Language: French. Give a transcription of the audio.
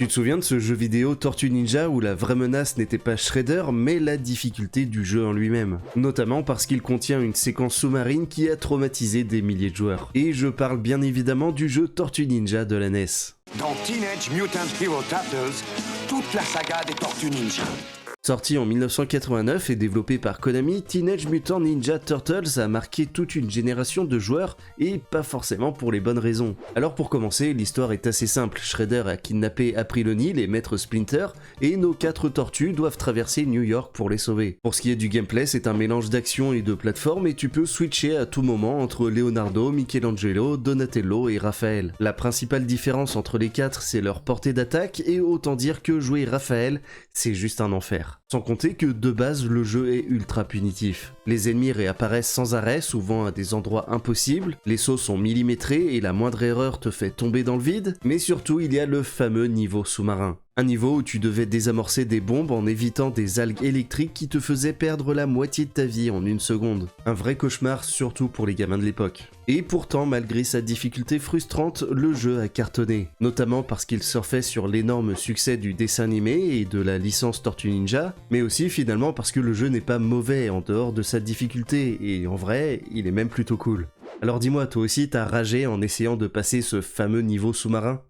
Tu te souviens de ce jeu vidéo Tortue Ninja où la vraie menace n'était pas Shredder mais la difficulté du jeu en lui-même, notamment parce qu'il contient une séquence sous-marine qui a traumatisé des milliers de joueurs. Et je parle bien évidemment du jeu Tortue Ninja de la NES. Dans Teenage Mutant Hero Turtles, toute la saga des Tortues Ninja. Sorti en 1989 et développé par Konami, Teenage Mutant Ninja Turtles a marqué toute une génération de joueurs et pas forcément pour les bonnes raisons. Alors pour commencer, l'histoire est assez simple. Shredder a kidnappé April O'Neil et Maître Splinter et nos 4 tortues doivent traverser New York pour les sauver. Pour ce qui est du gameplay, c'est un mélange d'action et de plateforme et tu peux switcher à tout moment entre Leonardo, Michelangelo, Donatello et Raphaël. La principale différence entre les 4, c'est leur portée d'attaque et autant dire que jouer Raphaël, c'est juste un enfer. Sans compter que de base le jeu est ultra punitif. Les ennemis réapparaissent sans arrêt, souvent à des endroits impossibles, les sauts sont millimétrés et la moindre erreur te fait tomber dans le vide, mais surtout il y a le fameux niveau sous-marin. Un niveau où tu devais désamorcer des bombes en évitant des algues électriques qui te faisaient perdre la moitié de ta vie en une seconde. Un vrai cauchemar surtout pour les gamins de l'époque. Et pourtant, malgré sa difficulté frustrante, le jeu a cartonné. Notamment parce qu'il surfait sur l'énorme succès du dessin animé et de la licence Tortue Ninja, mais aussi finalement parce que le jeu n'est pas mauvais en dehors de sa difficulté, et en vrai, il est même plutôt cool. Alors dis-moi, toi aussi t'as ragé en essayant de passer ce fameux niveau sous-marin ?